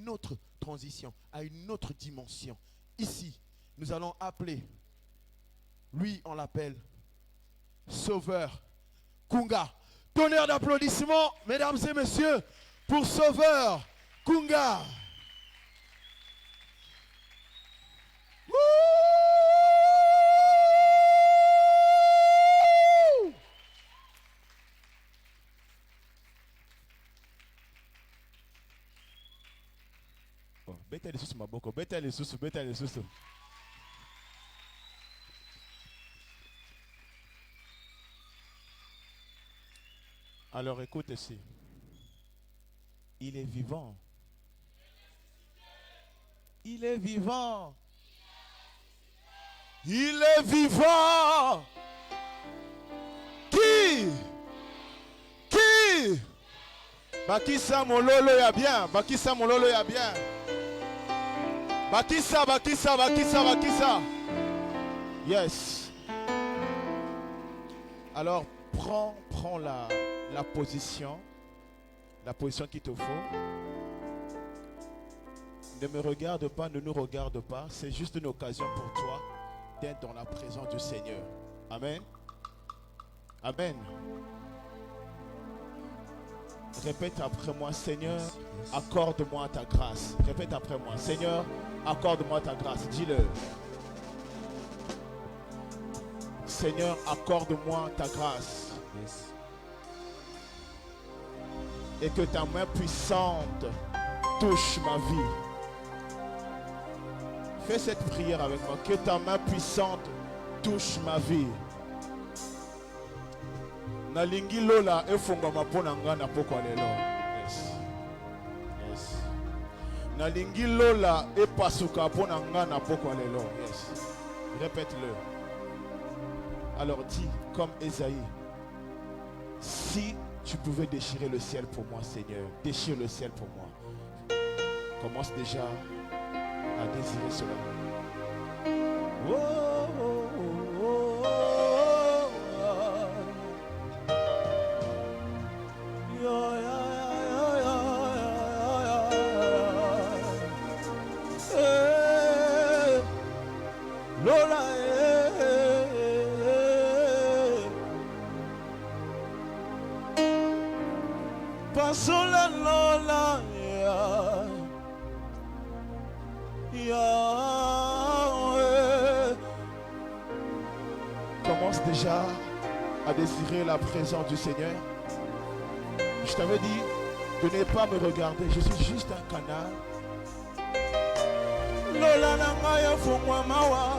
une autre transition, à une autre dimension. Ici, nous allons appeler, lui on l'appelle Sauveur Kunga. Tonnerre d'applaudissements, mesdames et messieurs, pour Sauveur Kunga. Beta les sous ma boko, beta les sous. Alors écoute ici. Il est vivant. Il est vivant. Il est vivant. Qui? Bakissa mololo ya bien. Bakissa mololo ya bien. Bakissa. Yes. Alors prends la position qu'il te faut. Ne me regarde pas, ne nous regarde pas. C'est juste une occasion pour toi d'être dans la présence du Seigneur. Amen. Amen. Répète après moi, Seigneur, accorde-moi ta grâce. Répète après moi, Seigneur, accorde-moi ta grâce. Dis-le. Seigneur, accorde-moi ta grâce. Et que ta main puissante touche ma vie. Fais cette prière avec moi. Que ta main puissante touche ma vie. Nalingi lola efungama pona ngana poko lelo. Yes. Nalingi lola epasuka pona ngana poko lelo. Yes. Répète-le. Alors dis comme Ésaïe. Si tu pouvais déchirer le ciel pour moi, Seigneur, déchire le ciel pour moi. Commence déjà à désirer cela. Oh, oh, oh, oh, oh. Yeah, yeah, yeah, yeah, yeah. Hey, Lola, Pasola Lola, Commence déjà à désirer la présence du Seigneur. Je t'avais dit de ne pas me regarder, je suis juste un canal. Lola Nangaya Fungwa Mawa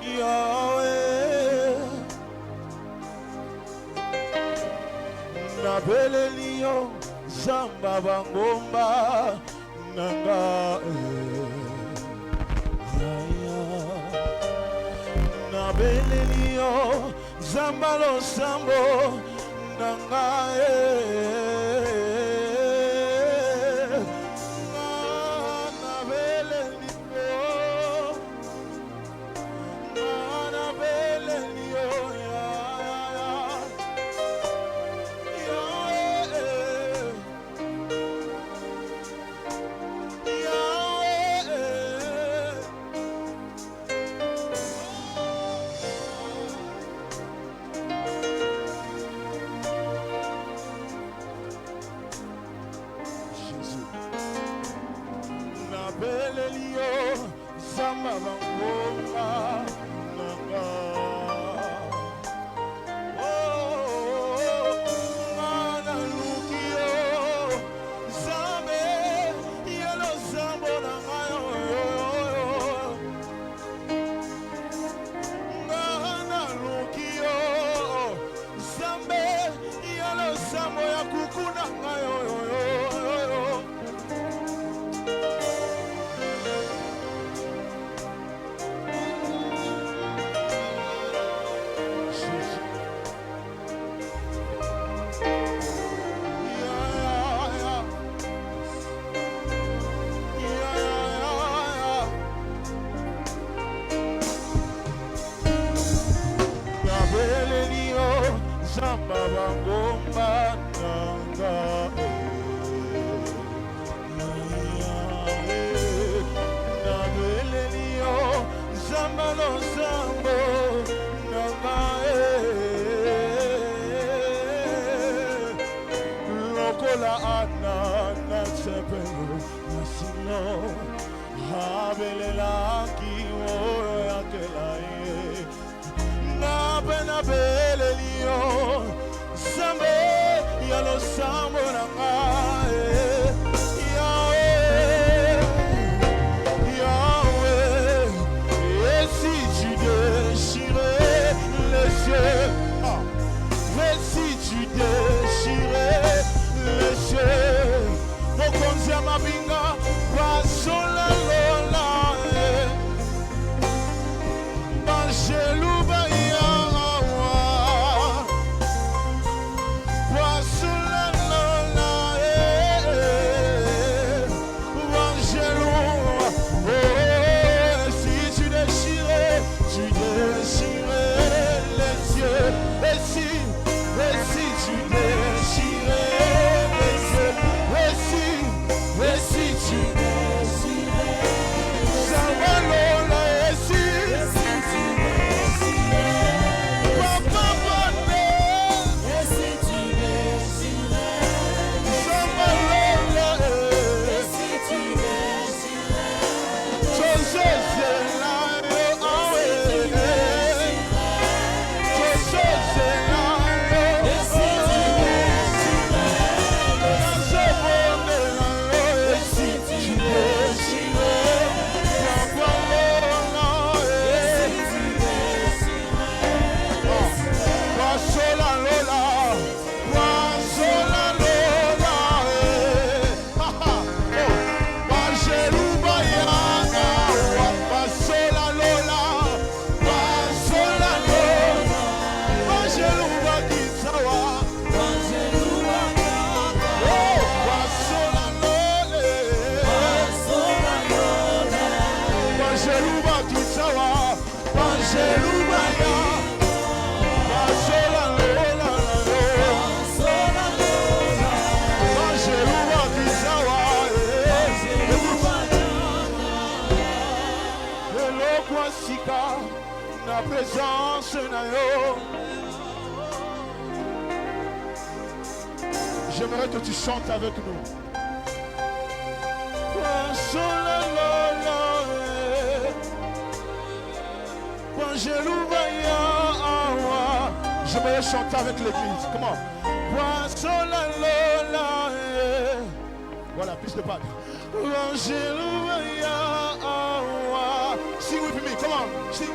Yahweh Nabele Liyo Zamba Bangomba Nanga Nabele Liyo Zamba Lo Sambo Nanga na tsepelo na sino abelela kiwo yakela ye na pena belelio sambe yalo sambo na ngae Yahweh Yahweh et si tu déchirais les cieux et si tu déchirais les cieux mokonzi ya mabinga basola lola bangeluba yawa basola lola bangeluba si tu déchirais les cieux et si tu déchirais les cieux et si tu déchirais Zawalola et si tu déchirais Papa Bande et si tu déchirais Zawalola et si tu déchirais José la présence na yo. J'aimerais que tu chantes avec nous. J'aimerais chanter avec l'église. Comment? Voilà, plus de pas. Sing with me, come on, sing.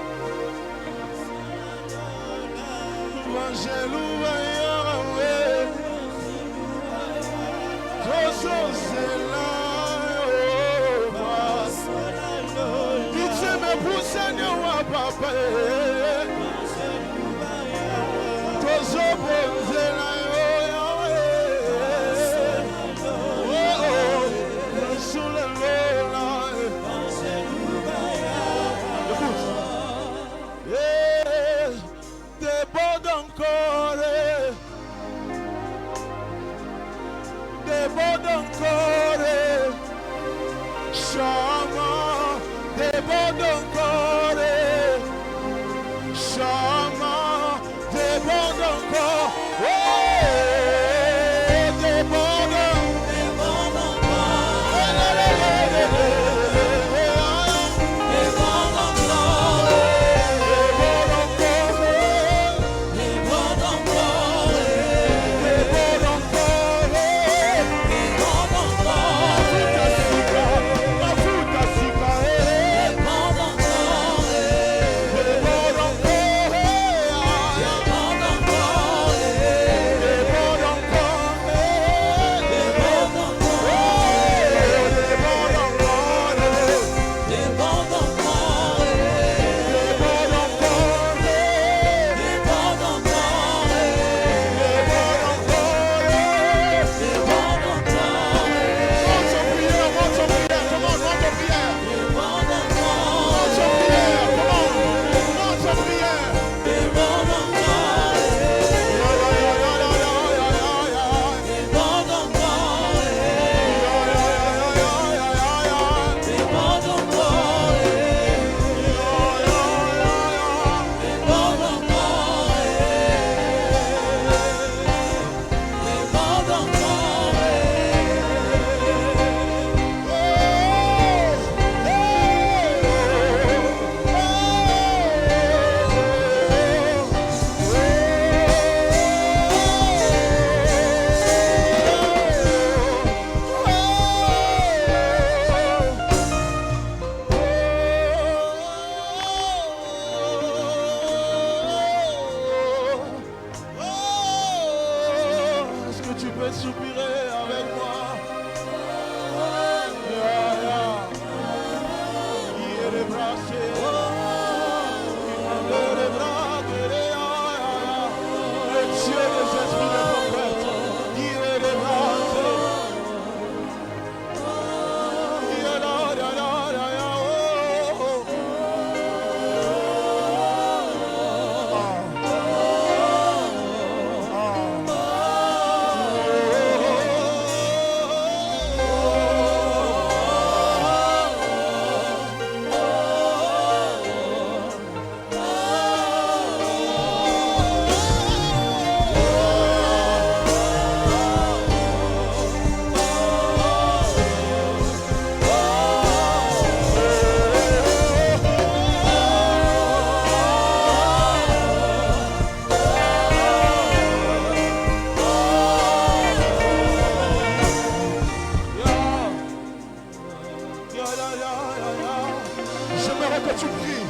que tu pries.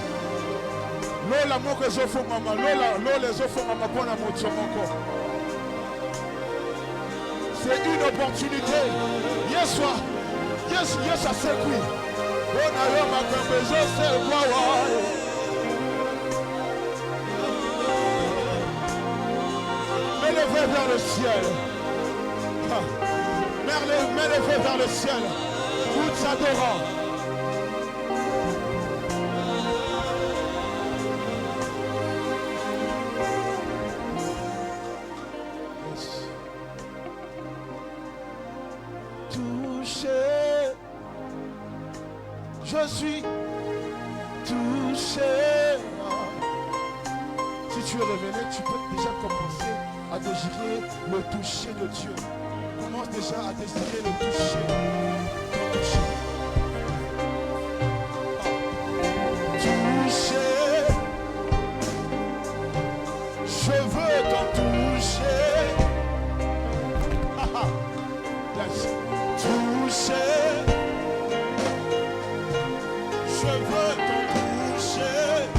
Lola moko ezofungama, lola ezofungama mpona moto moko. C'est une opportunité. Yes asekwi. Bona yo makambo ezosekwawa. Mets les mains vers le ciel. Mets les mains vers le ciel. Nous t'adorons. Je suis touché. Si tu es révélé, tu peux déjà commencer à désirer le toucher de Dieu. Commence déjà à désirer le toucher. Toucher. Je veux t'en toucher. Yes. Toucher. Je veux t'en toucher.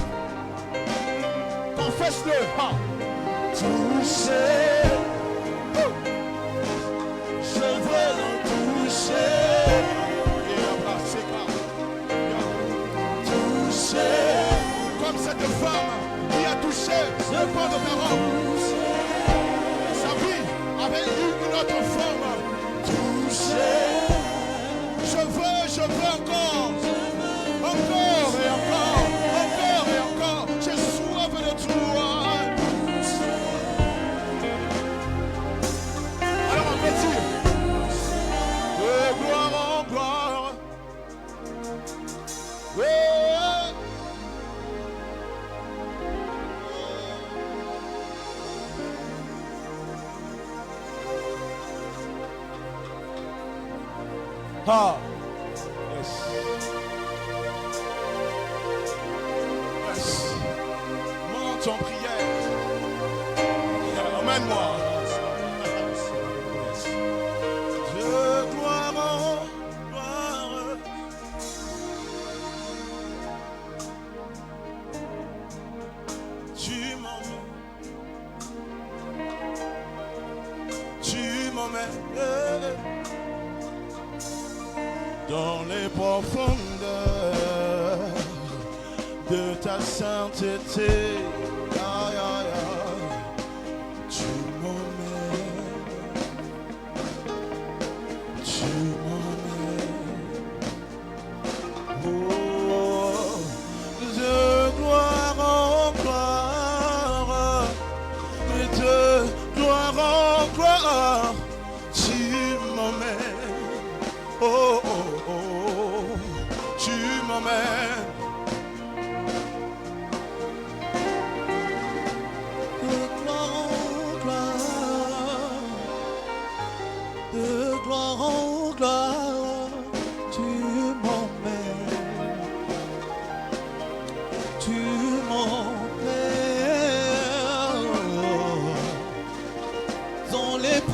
Confesse-le. Toucher. Je veux t'en toucher. Toucher. Comme cette femme qui a touché le pan de Pharaon. Sa vie avait une autre forme. Toucher. Je veux encore. Encore et encore, encore et encore, j'ai soif de toi. Alors on peut dire, de gloire en gloire. Ah. Yes. Monte en prière. Emmène-moi. De gloire en gloire. Tu m'emmènes dans les profondeurs de ta sainteté. Tu m'emmènes. Oh, de gloire en gloire, de gloire en gloire, tu m'emmènes. Oh, oh, oh, tu m'emmènes.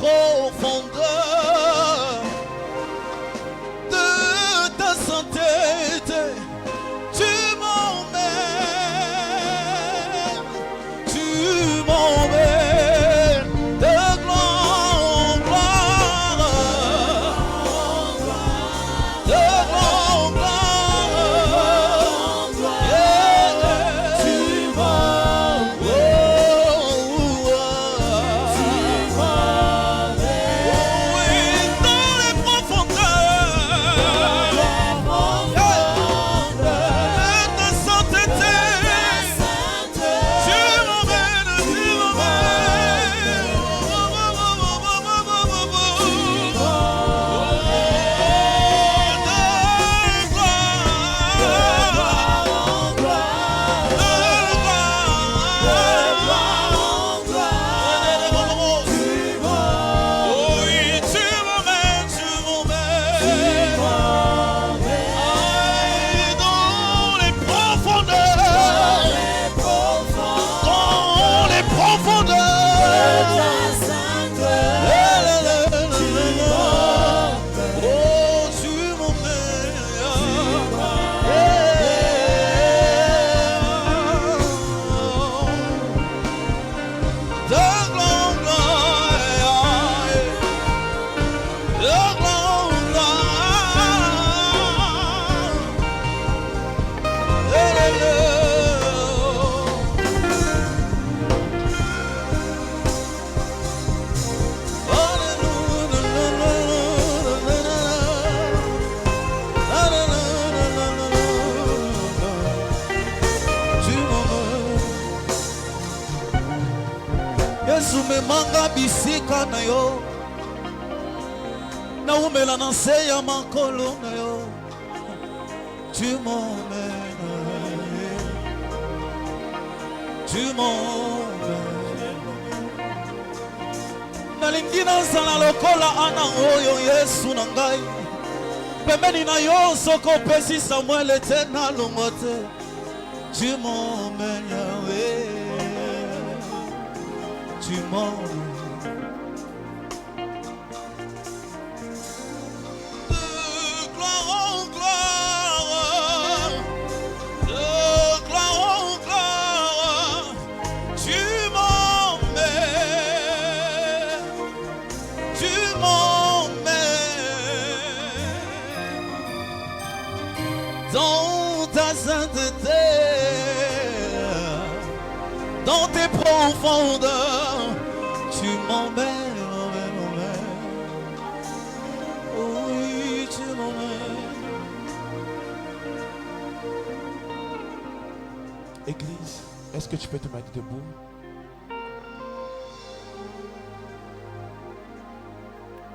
Profondeur de ta sainteté, na yo na umela na se ya makolo na yo. Tu m'emmènes, tu m'emmènes. Nalingi nazala lokola ana oyo Yesu na ngai. Pembeni na yo soko pesi Samuel ete na longo te. Tu m'emmènes Yahweh, tu m'emmènes. Dans ta sainteté, dans tes profondeurs, tu m'emmènes, oui, tu m'emmènes. Église, est-ce que tu peux te mettre debout?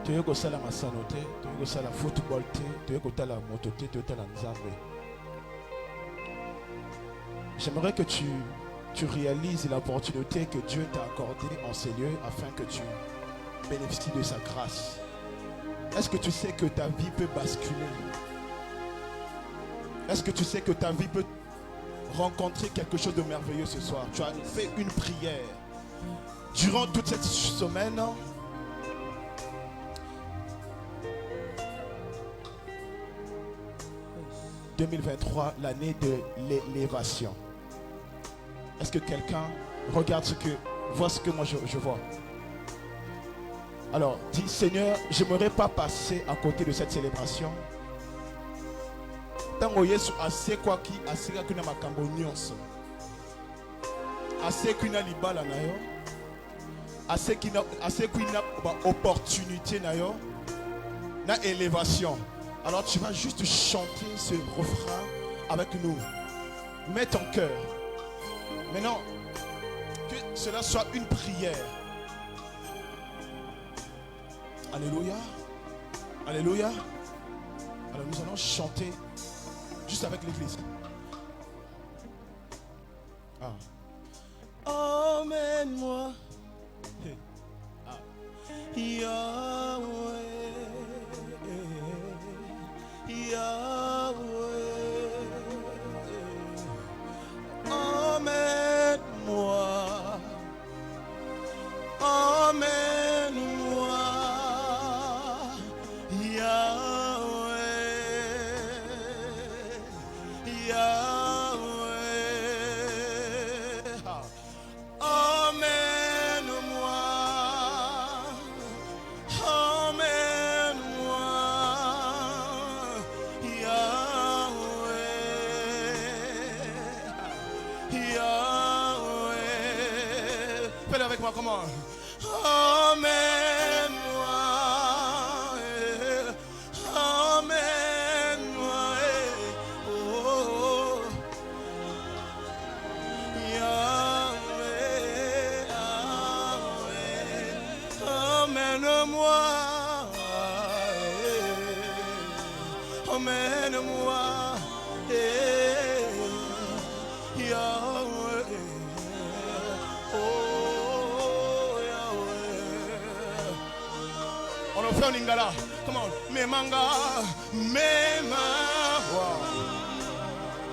Tu veux que ça la masanote, tu veux que ça la football, tu veux que ça la moto, tu veux que ça la nzambe. J'aimerais que tu réalises l'opportunité que Dieu t'a accordée en ces lieux afin que tu bénéficies de sa grâce. Est-ce que tu sais que ta vie peut basculer? Est-ce que tu sais que ta vie peut rencontrer quelque chose de merveilleux ce soir? Tu as fait une prière. Durant toute cette semaine, 2023, l'année de l'élévation. Est-ce que quelqu'un regarde voit ce que moi je vois? Alors, dis Seigneur, je n'aimerais pas passer à côté de cette célébration. Tango Yesu ase kwa ki asika kuna makambo nyonso. Ase kuna libala na yo. Ase kuna opportunité na yo. Na élévation. Alors tu vas juste chanter ce refrain avec nous. Mets ton cœur. Maintenant, que cela soit une prière. Alléluia. Alléluia. Alors nous allons chanter juste avec l'église. Emmène-moi, Yahweh. Yahweh, emmène-moi, emmène-moi, Yahweh, Yahweh, emmène-moi, emmène-moi. Fais-le avec moi, comment? Emmène-moi, emmène-moi, oh, Yahweh, Yahweh, emmène-moi, emmène-moi, Yahweh, oh Yahweh. On le fait en lingala. Come on. Memanga. Mema. Wow.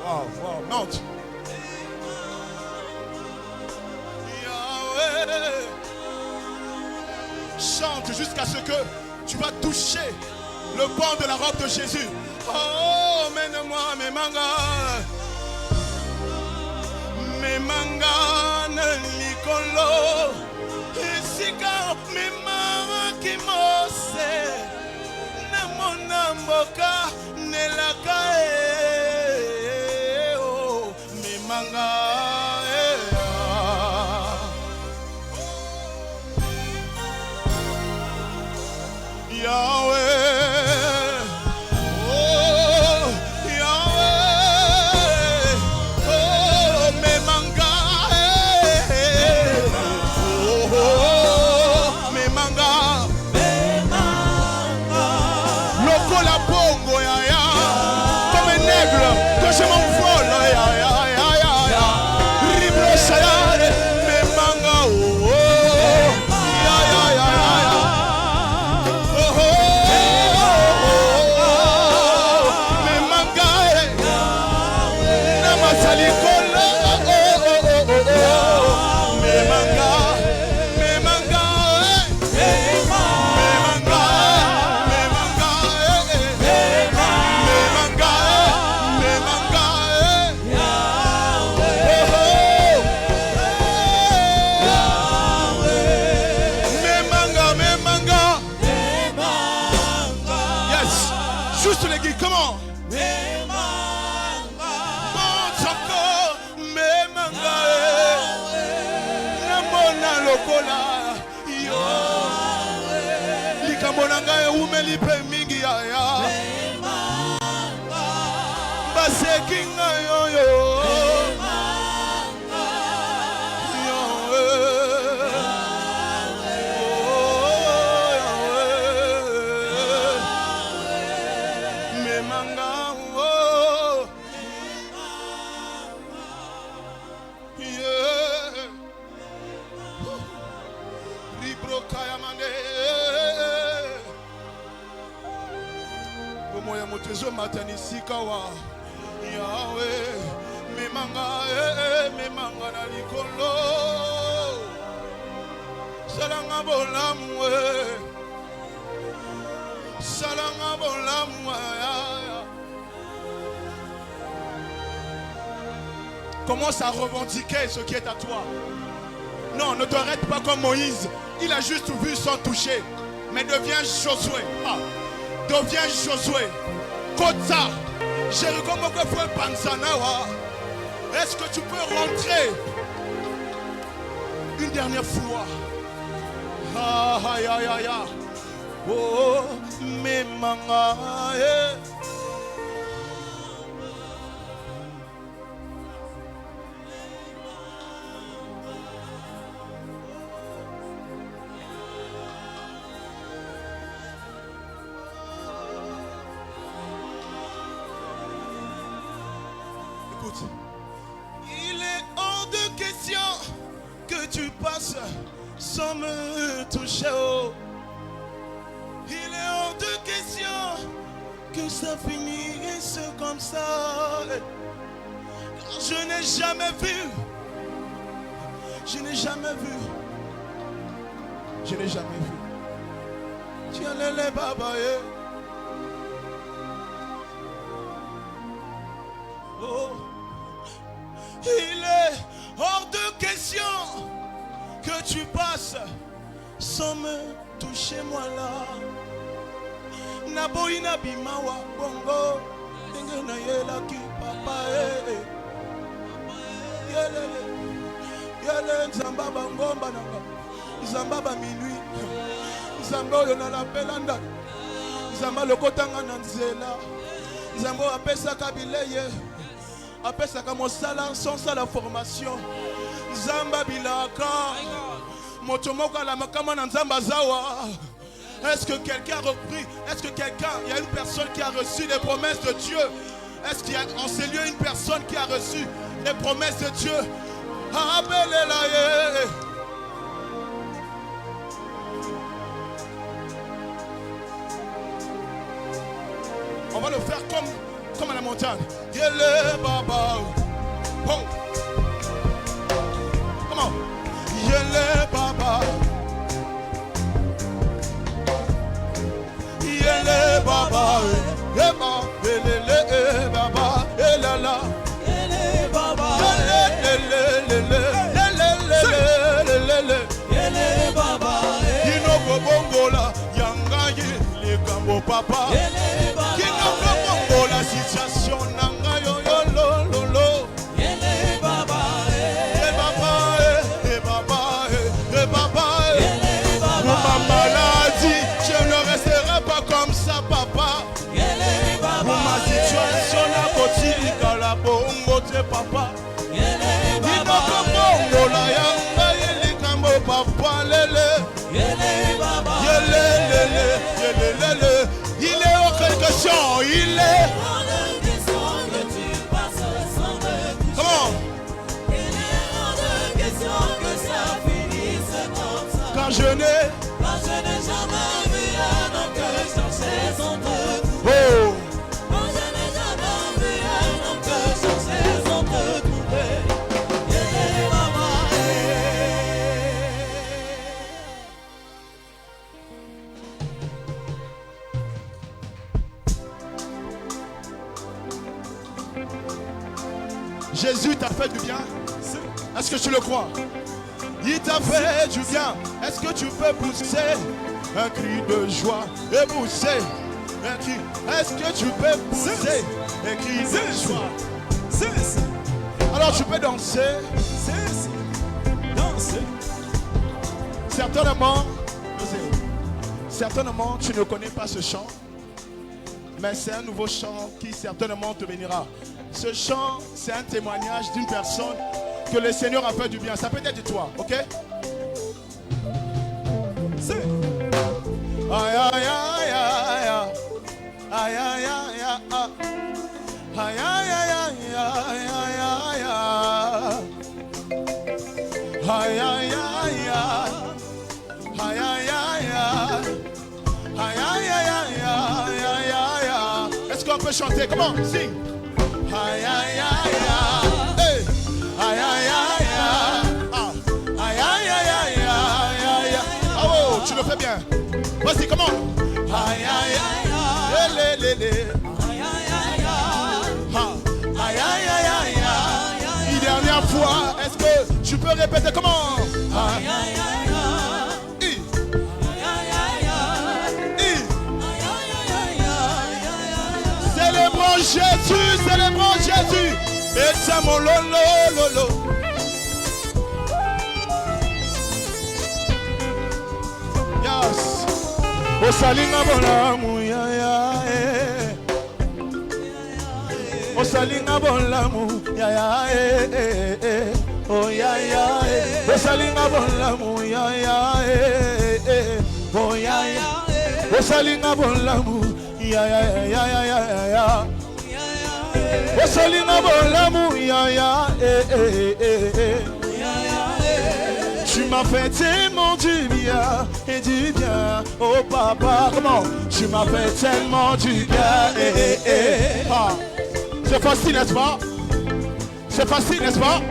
Wow. Wow. Monte. Yahweh. Chante jusqu'à ce que tu vas toucher le banc de la robe de Jésus. Oh, mène-moi, memanga. Memanga likolo esika memanga kimose na mona mboka nelaka oh memanga Yahweh. Memanga la bongo ya ya. Comme un aigle que je m'envole ya ya ya ya ya. Riblo sayare me manga oh oh ya ya ya ya. Oh oh me manga na masali kola oh oh oh me manga me manga me manga me manga me manga me manga me manga yes juste les guides comment lokola yo likambo na ngai umeli pe mingi ya ya baseki ngai yo yo memanga oh yeah Kaya mande Omoya motezo matanisika wa Yahweh memanga na likolo Salanga bolamu Salanga bolamu Commence à revendiquer ce qui est à toi. Non, ne t'arrête pas comme Moïse. Il a juste vu sans toucher. Mais deviens Josué. Ah. Deviens Josué. Kota. Jéricho Mokofwe Panzanawa. Est-ce que tu peux rentrer une dernière fois? Ah, aïe, aïe, aïe, aïe. Oh, mes mangas. Il est hors de question que tu passes sans me toucher. Oh. Il est hors de question que ça finisse comme ça. Car je n'ai jamais vu. Je n'ai jamais vu. Je n'ai jamais vu. Tiens les babaye. Oh. Il est hors de question que tu passes sans me toucher moi là. Naboina bimawa bongo ngena yela ki papa yele nzamba bangomba nanga nzamba ba minuit nzamba oyo na la pelanda nzamba lokotanga na nzela nzamba apesaka bileye apesaka mosala sans la formation nzamba bilaka moto moko ala makama na nzamba zawa. Est-ce que quelqu'un a repris? Est-ce que quelqu'un, il y a une personne qui a reçu les promesses de Dieu? Est-ce qu'il y a en ces lieux une personne qui a reçu les promesses de Dieu? On va le faire comme à la montagne. Yele baba. Oh. Comment? Yele baba. Yele baba. Eba. Yele baba. Elala. Yele baba. Yele baba. Kinoko bongola. Yangaye. Lekambo papa. Kinoko bongola. Situation nanga yo yo lo lo lo. Yele baba. Pour ma maladie, je ne resterai pas comme ça, papa. Pour ma situation, la kotika la bongo te papa. Inoko bongo la yanga yeli kambo papa lele. Il est hors quelque chose il est. hors de question que tu passes sans me toucher. Comment? Il est hors de question que ça finisse comme ça. Quand je n'ai. Quand je n'ai jamais vu un homme que chercher sans te trouver. Oh. Quand je n'ai jamais vu un homme que chercher sans te trouver. Yeah, maman, Jésus t'a fait du bien. Est-ce que tu le crois? Il t'a fait du bien. Est-ce que tu peux pousser un cri de joie et pousser un cri? Est-ce que tu peux pousser un cri de joie? Alors tu peux danser. Certainement, tu ne connais pas ce chant, mais c'est un nouveau chant qui certainement te bénira. Ce chant, c'est un témoignage d'une personne que le Seigneur a fait du bien. Ça peut être de toi, ok? Aïe, aïe, aïe, aïe, aïe, aïe, aïe, aïe, aïe, aïe, aïe, aïe, aïe, aïe, aïe, aïe, aïe. Est-ce qu'on peut chanter? Comment? Sing. Aïe, aïe, aïe, aïe. Aïe, aïe, aïe, aïe. Aïe, aïe, aïe, aïe, aïe. Oh, tu le fais bien. Vas-y, comment? Aïe, aïe, aïe. Lé, lé, lé. Aïe, aïe, aïe, aïe. Une dernière fois, est-ce que tu peux répéter comment? Aïe, aïe, aïe. Célébrons Jésus, célébrons Jésus. Et ça mon lolo lolo. Yes. O salinga bolamu ya ya eh. O salinga bolamu ya ya eh eh. Oh ya ya eh. O salinga bolamu ya ya eh eh. Oh ya ya. O salinga bolamu ya ya ya ya ya ya. O salinga bolamu ya ya eh eh eh. Tu m'as fait tellement du bien et du bien, oh papa. Comment? Tu m'as fait tellement du bien, eh eh eh. Ah. C'est facile, n'est-ce pas? C'est facile, n'est-ce pas?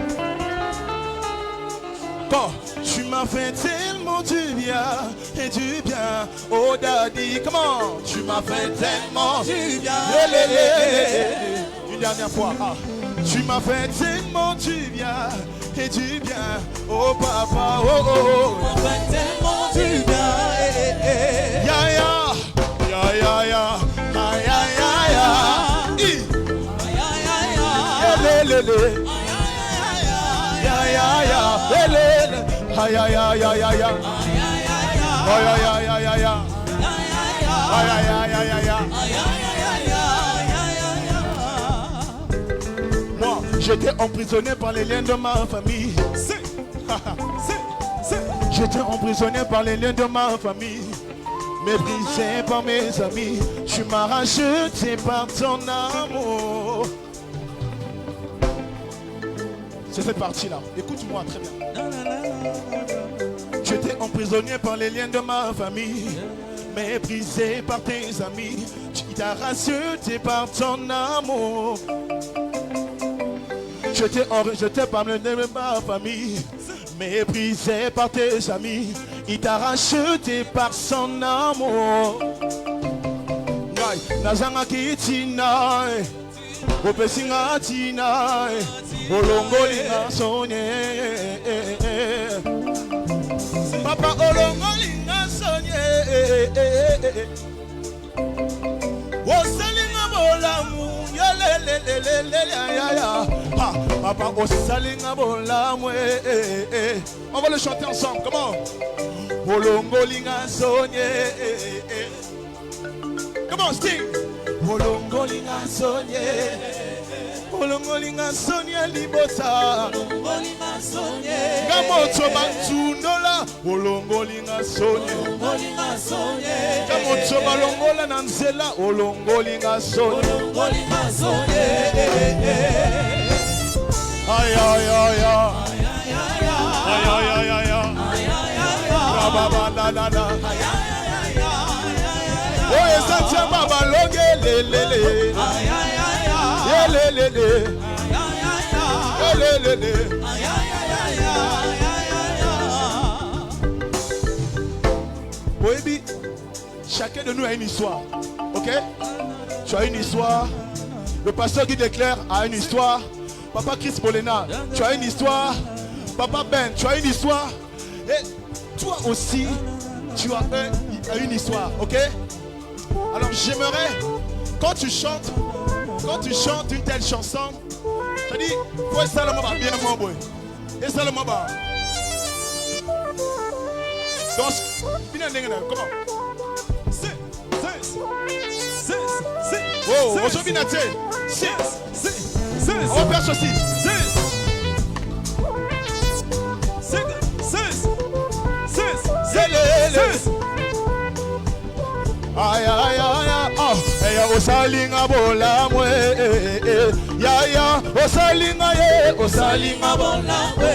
Quand? Tu m'as fait tellement du bien et du bien, oh daddy. Comment? Tu m'as fait tellement du bien. Une dernière fois. Ah. Tu m'as fait tellement du bien et du bien, oh papa, oh oh oh. Tu m'as fait tellement du bien, eh eh. Ya ya, ya ya ya, ya ya ya ya. Ya ya ya, le le le. Ya ya ya, le le. Ya ya ya ya ya ya. Ya ya ya ya ya ya. Ya ya ya ya ya ya. Moi, j'étais emprisonné par les liens de ma famille. J'étais emprisonné par les liens de ma famille. Méprisé par mes amis. Tu m'as racheté par ton amour. C'est cette partie-là. Écoute-moi très bien. J'étais emprisonné par les liens de ma famille. Méprisé par tes amis. Tu t'as racheté par ton amour. J'étais rejeté par le de ma famille, méprisé par tes amis. Il t'a racheté par son amour. Nazanga kitina, opesinga tina, olongolinga sonye. Papa olongolinga sonye. Osalinga bolamu. Papa, on va le chanter ensemble. Comment? Olongolinga sonye. Comment, Sting? Olongolinga sonye. olongolinga sonia libosa olongolinga sonye ngamoto bantundola olongolinga sonia olongolinga sonye ngamoto balongola na nzela olongolinga sonia olongolinga sonye ay ay ay ay ay ay ay baba la la la oh esantia baba longe lelele lelele lelele. Baby, chacun de nous a une histoire, ok? Tu as une histoire. Le pasteur Guy Declerc a une histoire. Papa Chris Bolena, tu as une histoire. Papa Ben, tu as une histoire. Et toi aussi, tu as une histoire, ok? Alors j'aimerais, quand tu chantes une telle chanson, je dis, faut ça le bien mon boy. Et ça le maba. Donc, comment? Oh, aujourd'hui, on va faire ceci. Ay ay ay oh eya osalinga bola mwe ya ya osalinga bola mwe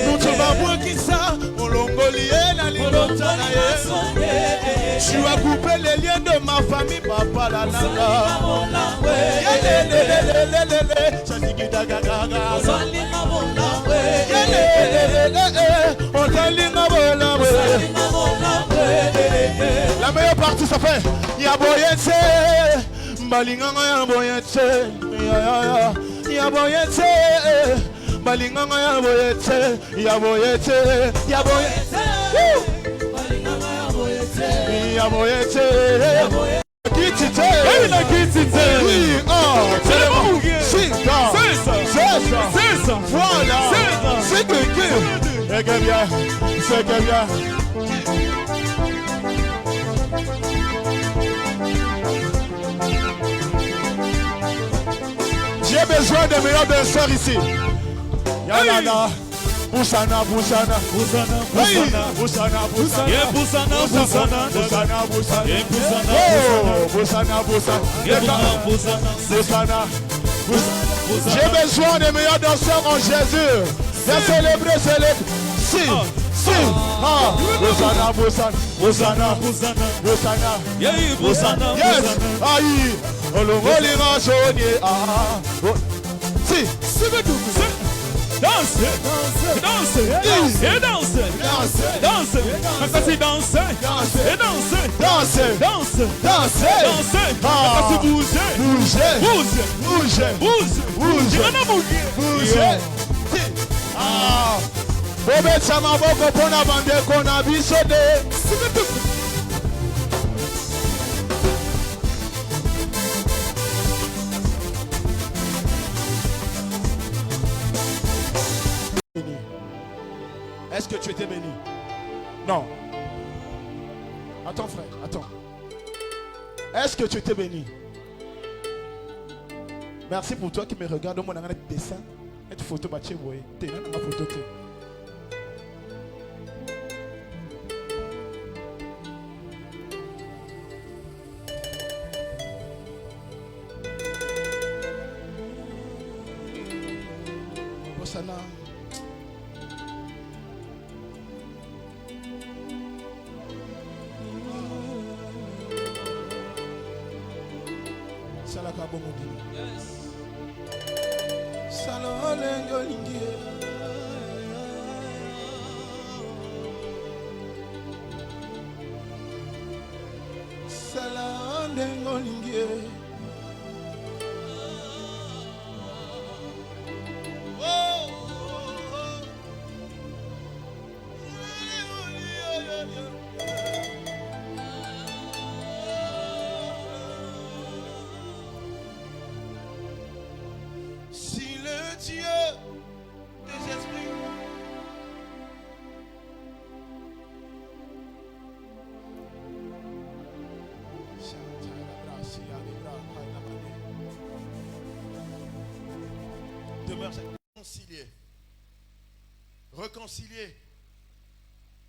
mutu babwekisa molongoli na libota na ye tu as coupé les liens de ma famille papa la nanga osalinga bola mwe la meilleure partie ça fait Yaboyete Balinganga Yaboyete Yaboyete Balinganga Yaboyete Yaboyete Yaboyete Yaboyete Kitite Kitite oui oh c'est ça voilà c'est que bien j'ai besoin de meilleurs danseurs ici. Yalala, Boussana, Boussana, Boussana, Boussana, Boussana, yeah, Boussana, Boussana, Boussana, Boussana, yeah, Boussana, oh, Boussana, Boussana, yeah, Boussana, Boussana. J'ai besoin de meilleurs danseurs en Jésus. Viens célébrer, si. Ah, Boussana, Boussana, Boussana, Boussana, Boussana, yeah, Boussana, yes, aïe, olongolira sonye, ah, si, danse, danse, et danse, danse, danse, danse, et danse, danse, danse, danse, danse, bouge, bouge, bouge, bouge, bouge, bouge, ah. Bobe chama boko pona bande kona bisode. Est-ce que tu étais béni? Non. Attends frère, attends. Est-ce que tu étais béni? Merci pour toi qui me regarde. Mon dessin. Et photo bâtie, vous voyez. T'es là, ma photo. Bosana. Salaka bomodi. Yes. Salole ngolingi. Salole ngolingi. Si le Dieu des esprits Chanta la grâce, ya libra. demeure Réconcilier. Réconcilier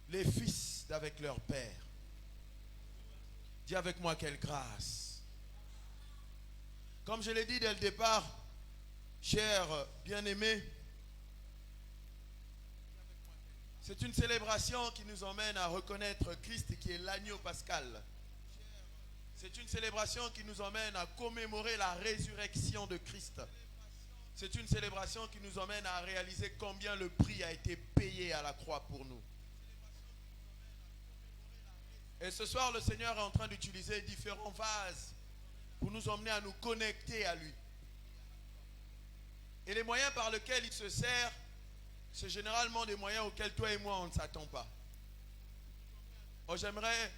les fils avec leur père. Dis avec moi quelle grâce. Comme je l'ai dit dès le départ, chers bien-aimés, c'est une célébration qui nous emmène à reconnaître Christ qui est l'agneau pascal. C'est une célébration qui nous emmène à commémorer la résurrection de Christ. C'est une célébration qui nous emmène à réaliser combien le prix a été payé à la croix pour nous. Et ce soir, le Seigneur est en train d'utiliser différents vases pour nous emmener à nous connecter à lui. Et les moyens par lesquels il se sert, c'est généralement des moyens auxquels toi et moi, on ne s'attend pas. Oh, j'aimerais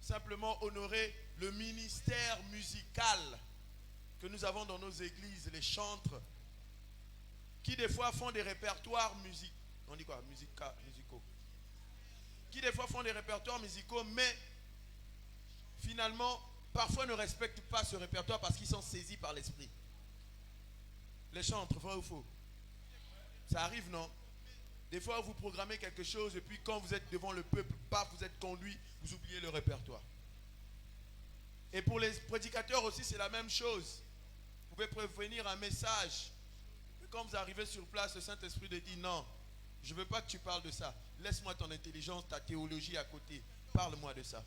simplement honorer le ministère musical que nous avons dans nos églises, les chantres, qui des fois font des répertoires musicaux. On dit quoi? Musicaux. Qui des fois font des répertoires musicaux, mais finalement, parfois ne respectent pas ce répertoire parce qu'ils sont saisis par l'esprit. Les chantres, vrai ou faux? Ça arrive, non? Des fois, vous programmez quelque chose et puis quand vous êtes devant le peuple, paf, vous êtes conduit, vous oubliez le répertoire. Et pour les prédicateurs aussi, c'est la même chose. Vous pouvez prévenir un message. Et quand vous arrivez sur place, le Saint-Esprit te dit non, je ne veux pas que tu parles de ça. Laisse-moi ton intelligence, ta théologie à côté. Parle-moi de ça.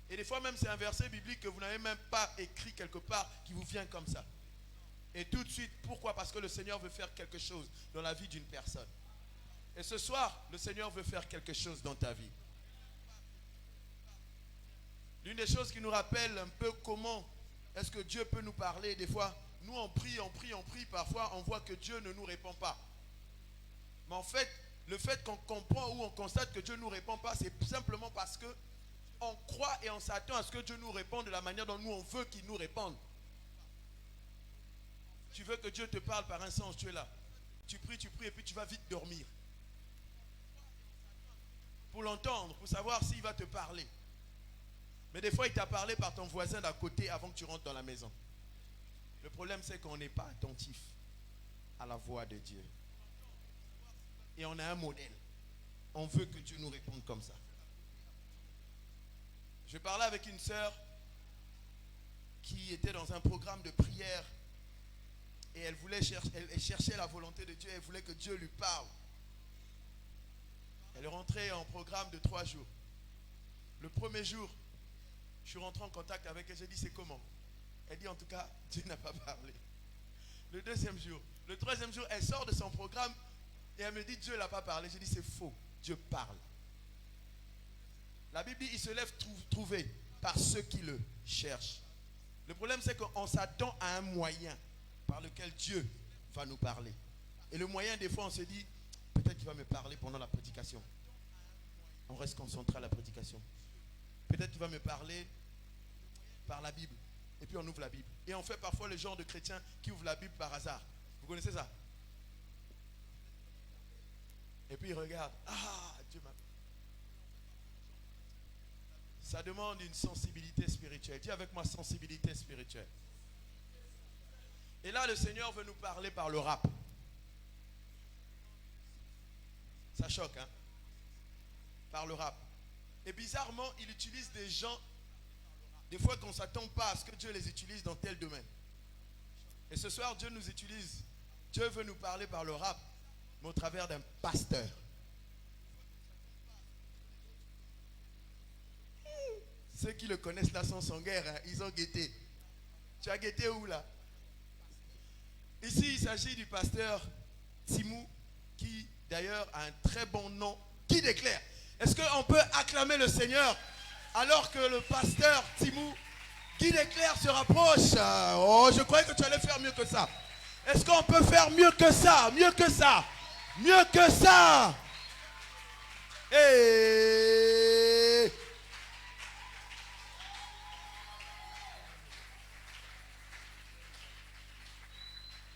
Et des fois même, c'est un verset biblique que vous n'avez même pas écrit quelque part qui vous vient comme ça. Et tout de suite, pourquoi? Parce que le Seigneur veut faire quelque chose dans la vie d'une personne. Et ce soir, le Seigneur veut faire quelque chose dans ta vie. L'une des choses qui nous rappelle un peu comment est-ce que Dieu peut nous parler, des fois, nous on prie, parfois on voit que Dieu ne nous répond pas. Mais en fait, le fait qu'on comprend ou on constate que Dieu ne nous répond pas, c'est simplement parce que on croit et on s'attend à ce que Dieu nous réponde de la manière dont nous on veut qu'il nous réponde. Tu veux que Dieu te parle par un sens, tu es là. Tu pries et puis tu vas vite dormir. Pour l'entendre, pour savoir s'il va te parler. Mais des fois, il t'a parlé par ton voisin d'à côté avant que tu rentres dans la maison. Le problème, c'est qu'on n'est pas attentif à la voix de Dieu. Et on a un modèle. On veut que Dieu nous réponde comme ça. Je parlais avec une sœur qui était dans un programme de prière et elle cherchait la volonté de Dieu, elle voulait que Dieu lui parle. Elle est rentrée en programme de 3 jours. Le premier jour, je suis rentré en contact avec elle, j'ai dit c'est comment? Elle dit en tout cas, Dieu n'a pas parlé. Le deuxième jour, le troisième jour, elle sort de son programme et elle me dit Dieu n'a pas parlé. J'ai dit c'est faux, Dieu parle. La Bible dit il se lève trouvé par ceux qui le cherchent. Le problème c'est qu'on s'attend à un moyen par lequel Dieu va nous parler. Et le moyen des fois on se dit peut-être qu'il va me parler pendant la prédication. On reste concentré à la prédication. Peut-être qu'il va me parler par la Bible. Et puis on ouvre la Bible. Et on fait parfois le genre de chrétien qui ouvre la Bible par hasard. Vous connaissez ça? Et puis il regarde. Ah, Dieu m'a... Ça demande une sensibilité spirituelle. Dis avec moi sensibilité spirituelle. Et là le Seigneur veut nous parler par le rap. Ça choque, hein? Par le rap. Et bizarrement, il utilise des gens, des fois qu'on ne s'attend pas à ce que Dieu les utilise dans tel domaine. Et ce soir, Dieu nous utilise. Dieu veut nous parler par le rap, mais au travers d'un pasteur. Ceux qui le connaissent là sont sans guerre, hein? Ils ont guetté. Tu as guetté où là? Ici, il s'agit du pasteur Timou, qui d'ailleurs a un très bon nom, qui déclare. Est-ce qu'on peut acclamer le Seigneur alors que le pasteur Timou, Guy Déclaire, se rapproche? Oh, je croyais que tu allais faire mieux que ça. Est-ce qu'on peut faire mieux que ça? Mieux que ça? Mieux que ça? Et...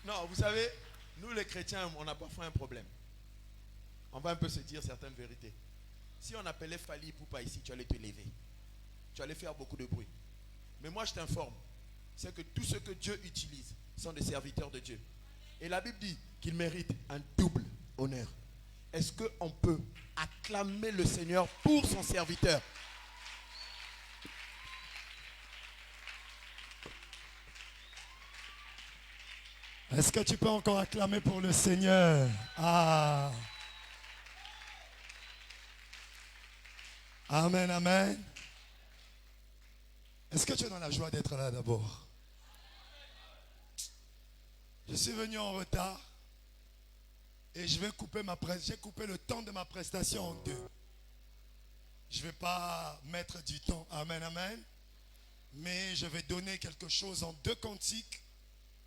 non, vous savez, nous les chrétiens, on a parfois un problème. On va un peu se dire certaines vérités. Si on appelait Fali Poupa ici, tu allais te lever. Tu allais faire beaucoup de bruit. Mais moi, je t'informe, c'est que tous ceux que Dieu utilise sont des serviteurs de Dieu. Et la Bible dit qu'il mérite un double honneur. Est-ce qu'on peut acclamer le Seigneur pour son serviteur? Est-ce que tu peux encore acclamer pour le Seigneur? Ah. Amen, amen. Est-ce que tu es dans la joie d'être là d'abord? Je suis venu en retard et je vais couper j'ai coupé le temps de ma prestation en deux. Je ne vais pas mettre du temps. Amen, amen. Mais je vais donner quelque chose en 2 cantiques.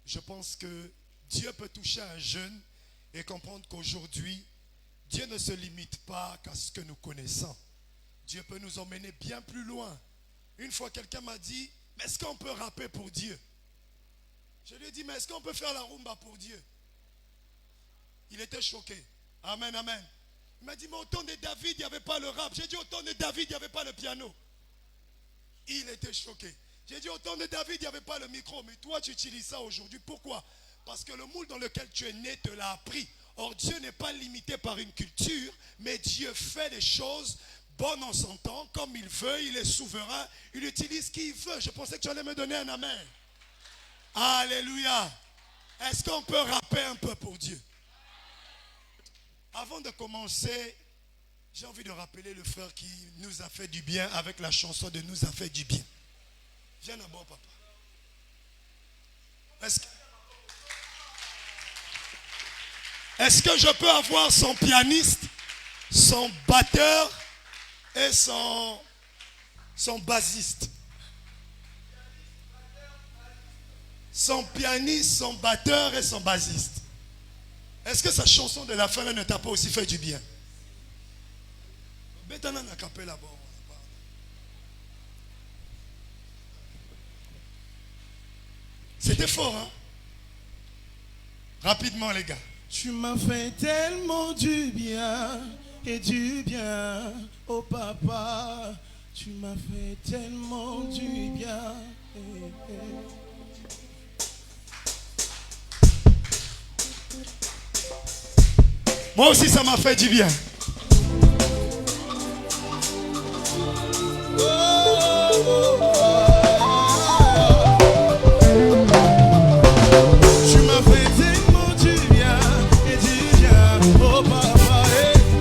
Je pense que Dieu peut toucher un jeune et comprendre qu'aujourd'hui, Dieu ne se limite pas qu'à ce que nous connaissons. Dieu peut nous emmener bien plus loin. Une fois, quelqu'un m'a dit, mais est-ce qu'on peut rapper pour Dieu? Je lui ai dit, mais est-ce qu'on peut faire la rumba pour Dieu? Il était choqué. Amen, amen. Il m'a dit, mais au temps de David, il n'y avait pas le rap. J'ai dit, au temps de David, il n'y avait pas le piano. Il était choqué. J'ai dit, au temps de David, il n'y avait pas le micro. Mais toi, tu utilises ça aujourd'hui. Pourquoi? Parce que le moule dans lequel tu es né te l'a appris. Or, Dieu n'est pas limité par une culture, mais Dieu fait les choses bonnes en son temps, comme il veut. Il est souverain. Il utilise qui il veut. Je pensais que tu allais me donner un amen. Alléluia. Est-ce qu'on peut rapper un peu pour Dieu? Avant de commencer, j'ai envie de rappeler le frère qui nous a fait du bien avec la chanson de Nous a fait du bien. Viens d'abord, papa. Est-ce que je peux avoir son pianiste, son batteur et son bassiste? Son pianiste, son batteur et son bassiste. Est-ce que sa chanson de la fin ne t'a pas aussi fait du bien? C'était fort, hein? Rapidement, les gars. Tu m'as fait tellement du bien, oh papa. Tu m'as fait tellement du bien. Moi aussi, ça m'a fait du bien. Tu m'as fait tellement du bien, oh papa.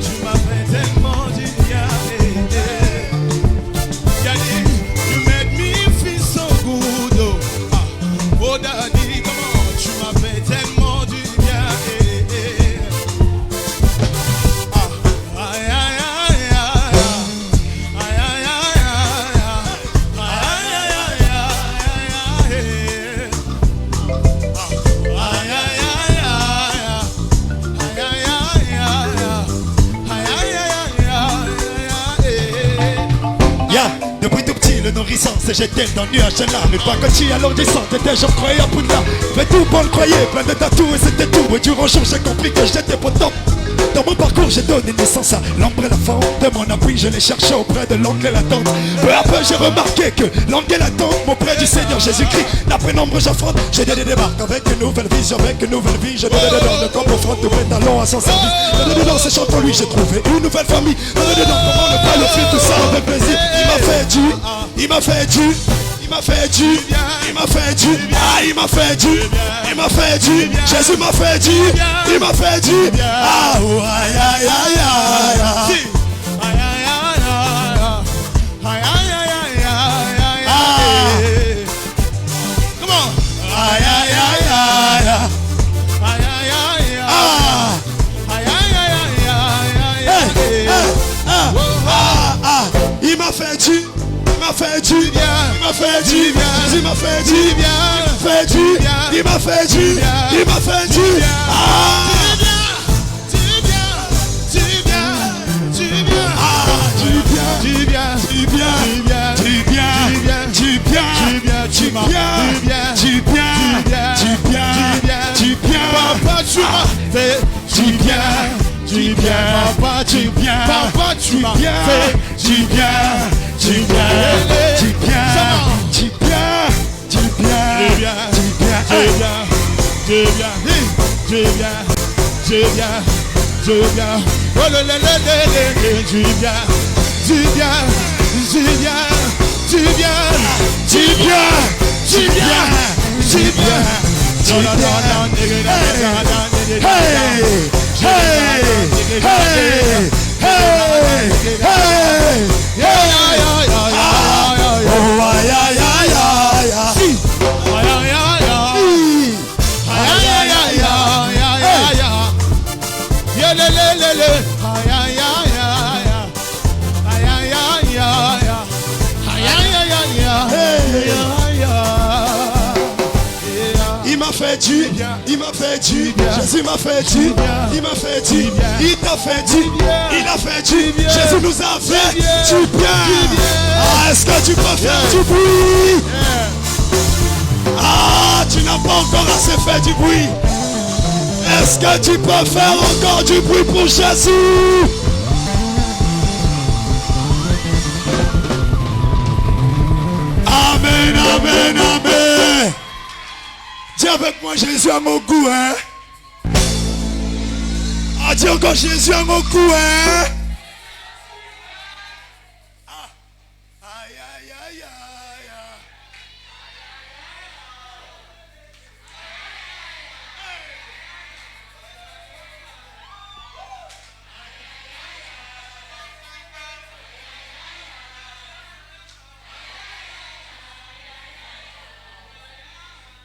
Tu m'as fait tellement du bien. Daddy, you make me feel so good. Oh daddy, come on. Tu m'as fait tellement du bien. Le nourrissant c'est j'étais dans le nuage là. Mais pas que tu alourdissant, t'étais genre croyais à Poudlard. Mais tout bon le croyait, plein de tatous et c'était tout. Et durant jour j'ai compris que j'étais pas top. Dans mon parcours j'ai donné naissance à l'ombre et la forme de mon appui. Je l'ai cherché auprès de l'oncle et la tante. Peu à peu j'ai remarqué que l'oncle et la tante auprès du Seigneur Jésus-Christ. D'après nombre j'affronte, j'ai des débarques avec une nouvelle vision, avec une nouvelle vie. Je donne dedans le corps au front, tous mes talons à son service. Donne dedans ces chants pour lui, j'ai trouvé une nouvelle famille. Donne dedans comment ne pas le faire tout ça avec plaisir. Il m'a fait du, il m'a fait du, il m'a fait du, il m'a fait du, ah il m'a fait du, il m'a fait du, Jésus m'a fait du, il m'a fait du, ah oh aïe aïe aïe aïe aïe aïe aïe aïe aïe, come on, aïe aïe aïe aïe aïe aïe aïe aïe aïe aïe, il m'a fait du. Il m'a fait du bien, il m'a fait du bien, Jésus m'a fait du bien, il m'a fait du bien, il m'a fait du bien, il m'a fait du bien, du bien, du bien, du bien, du bien, du bien, du bien, du bien, du bien, du bien, du bien, du bien, du bien, du bien, papa tu m'as fait du bien, du bien, papa du bien, papa tu m'as fait du bien. Du bien, du bien, du bien, du bien, du bien, du bien, du bien, tu viens, tu viens, tu viens. Oh le tu viens, tu viens, tu viens, tu viens, tu viens, tu viens, tu viens. Hey, hey, Il m'a fait du, il m'a fait du, Jésus m'a fait du, il m'a fait du, il t'a fait du, il a fait du, Jésus nous a fait du bien. Ah, est-ce que tu peux faire du bruit? Ah, tu n'as pas encore assez fait du bruit. Est-ce que tu peux faire encore du bruit pour Jésus? Amen, amen, amen. Dis avec moi, Jésus a mon goût, hein. Ah, dis encore, Jésus a mon goût, hein. Ah. Aïe, aïe, aïe, aïe.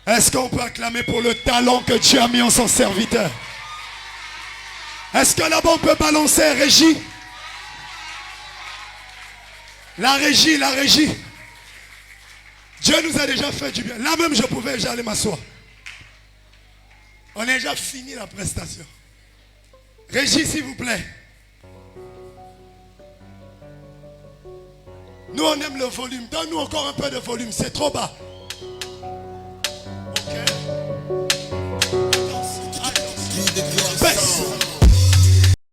Est-ce qu'on peut acclamer pour le talent que Dieu a mis en son serviteur? Est-ce que là-bas on peut balancer, régie? La régie, la régie. Dieu nous a déjà fait du bien. Là même je pouvais déjà aller m'asseoir. On a déjà fini la prestation. Régie, s'il vous plaît. Nous on aime le volume. Donne-nous encore un peu de volume. C'est trop bas.